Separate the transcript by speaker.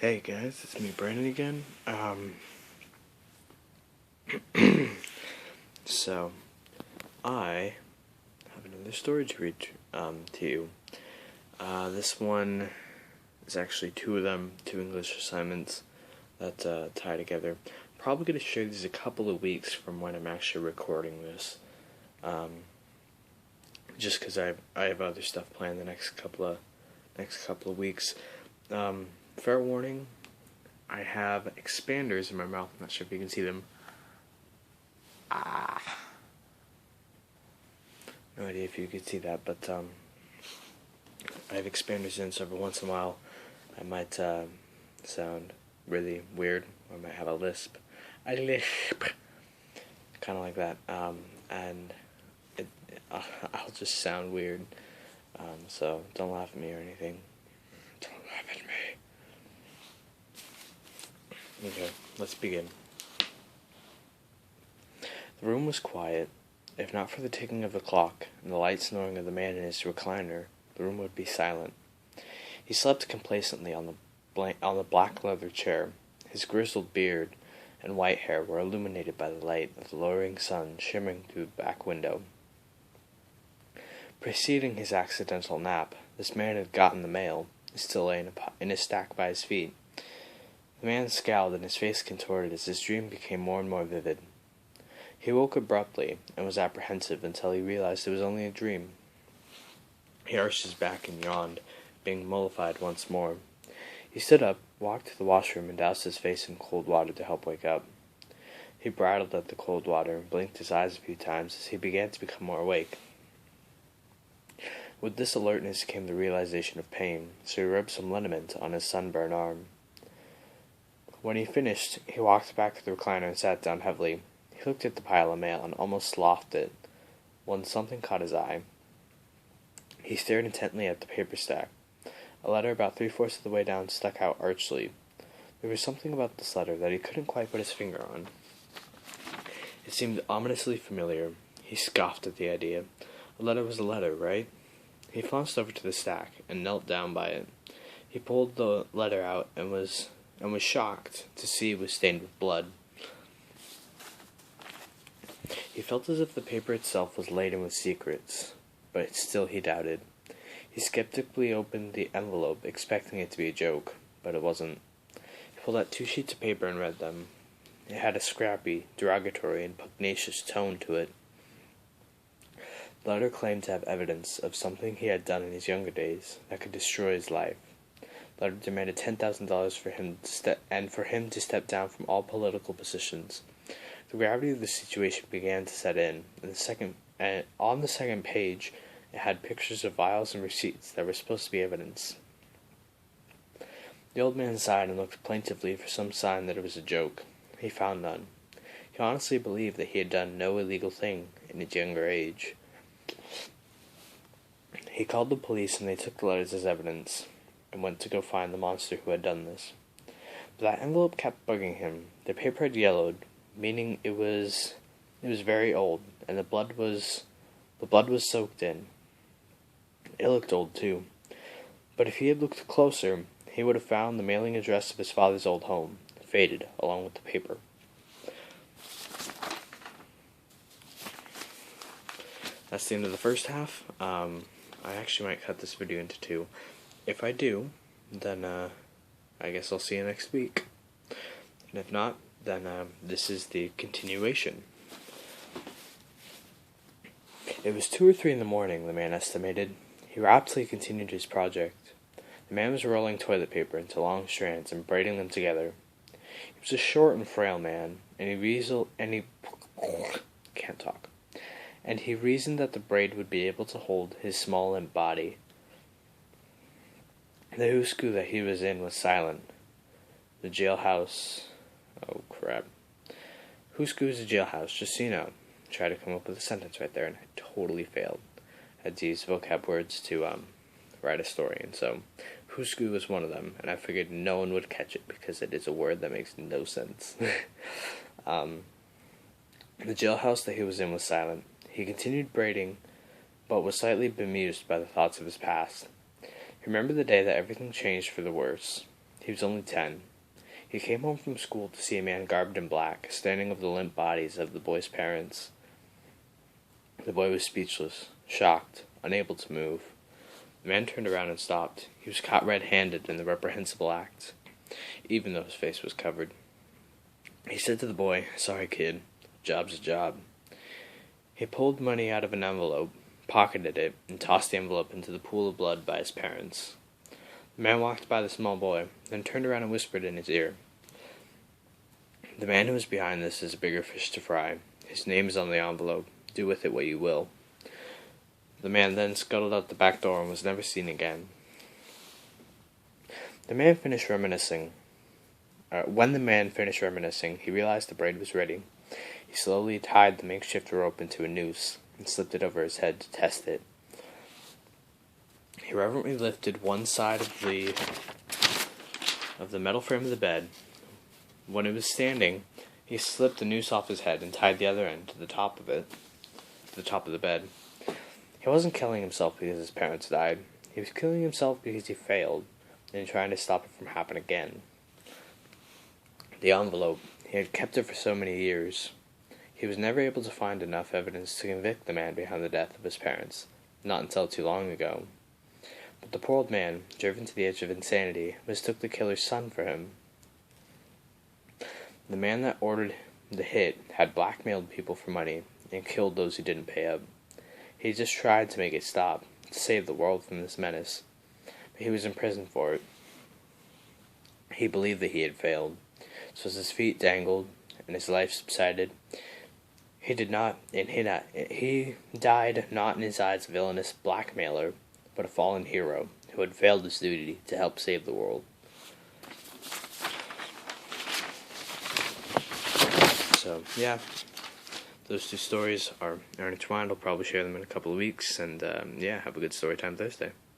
Speaker 1: Hey guys, it's me, Brandon again. So I have another story to read to you. This one is actually two of them, two English assignments that tie together. Probably going to share these a couple of weeks from when I'm actually recording this. Just because I have other stuff planned the next couple of weeks. Fair warning, I have expanders in my mouth. I'm not sure if you can see them. No idea if you could see that, but I have expanders in, so every once in a while I might sound really weird, or I might have a lisp. I lisp. Kind of like that. And I'll just sound weird. So don't laugh at me or anything. Don't laugh at me. Okay, let's begin. The room was quiet. If not for the ticking of the clock and the light snoring of the man in his recliner, the room would be silent. He slept complacently on the black leather chair. His grizzled beard and white hair were illuminated by the light of the lowering sun shimmering through the back window. Preceding his accidental nap, this man had gotten the mail, still lay in a stack by his feet. The man scowled and his face contorted as his dream became more and more vivid. He woke abruptly and was apprehensive until he realized it was only a dream. He arched his back and yawned, being mollified once more. He stood up, walked to the washroom, and doused his face in cold water to help wake up. He bridled at the cold water and blinked his eyes a few times as he began to become more awake. With this alertness came the realization of pain, so he rubbed some liniment on his sunburned arm. When he finished, he walked back to the recliner and sat down heavily. He looked at the pile of mail and almost sloughed it, when something caught his eye. He stared intently at the paper stack. A letter about 3/4 of the way down stuck out archly. There was something about this letter that he couldn't quite put his finger on. It seemed ominously familiar. He scoffed at the idea. A letter was a letter, right? He flounced over to the stack and knelt down by it. He pulled the letter out and was shocked to see it was stained with blood. He felt as if the paper itself was laden with secrets, but still he doubted. He skeptically opened the envelope, expecting it to be a joke, but it wasn't. He pulled out 2 sheets of paper and read them. It had a scrappy, derogatory, and pugnacious tone to it. The letter claimed to have evidence of something he had done in his younger days that could destroy his life. The letter demanded $10,000 for him to step down from all political positions. The gravity of the situation began to set in, and on the second page, it had pictures of vials and receipts that were supposed to be evidence. The old man sighed and looked plaintively for some sign that it was a joke. He found none. He honestly believed that he had done no illegal thing in his younger age. He called the police and they took the letters as evidence, and went to go find the monster who had done this. But that envelope kept bugging him. The paper had yellowed, meaning it was very old, and the blood was soaked in. It looked old too, but if he had looked closer, he would have found the mailing address of his father's old home, faded along with the paper. That's the end of the first half. I actually might cut this video into 2. If I do, then I guess I'll see you next week. And if not, then this is the continuation. It was 2 or 3 in the morning, the man estimated. He rapidly continued his project. The man was rolling toilet paper into long strands and braiding them together. He was a short and frail man, and he reasoned that the braid would be able to hold his small limp body. The hooscoo that he was in was silent. The jailhouse... Oh, crap. Hooscoo is a jailhouse, just so you know. I tried to come up with a sentence right there, and I totally failed. I had to use vocab words to write a story, and so hooscoo was one of them, and I figured no one would catch it because it is a word that makes no sense. The jailhouse that he was in was silent. He continued braiding, but was slightly bemused by the thoughts of his past. He remembered the day that everything changed for the worse. He was only 10. He came home from school to see a man garbed in black, standing over the limp bodies of the boy's parents. The boy was speechless, shocked, unable to move. The man turned around and stopped. He was caught red-handed in the reprehensible act, even though his face was covered. He said to the boy, "Sorry, kid. Job's a job." He pulled money out of an envelope, pocketed it, and tossed the envelope into the pool of blood by his parents. The man walked by the small boy, then turned around and whispered in his ear, "The man who is behind this is a bigger fish to fry. His name is on the envelope. Do with it what you will." The man then scuttled out the back door and was never seen again. The man finished reminiscing. When the man finished reminiscing, he realized the braid was ready. He slowly tied the makeshift rope into a noose and slipped it over his head to test it. He reverently lifted one side of the metal frame of the bed. When it was standing, he slipped the noose off his head and tied the other end to the top of the bed. He wasn't killing himself because his parents died. He was killing himself because he failed and trying to stop it from happening again. The envelope, he had kept it for so many years. He was never able to find enough evidence to convict the man behind the death of his parents, not until too long ago. But the poor old man, driven to the edge of insanity, mistook the killer's son for him. The man that ordered the hit had blackmailed people for money and killed those who didn't pay up. He just tried to make it stop, to save the world from this menace, but he was in prison for it. He believed that he had failed, so as his feet dangled and his life subsided, he died not in his eyes a villainous blackmailer, but a fallen hero who had failed his duty to help save the world. So, yeah. Those two stories are intertwined. I'll probably share them in a couple of weeks. And, have a good story time Thursday.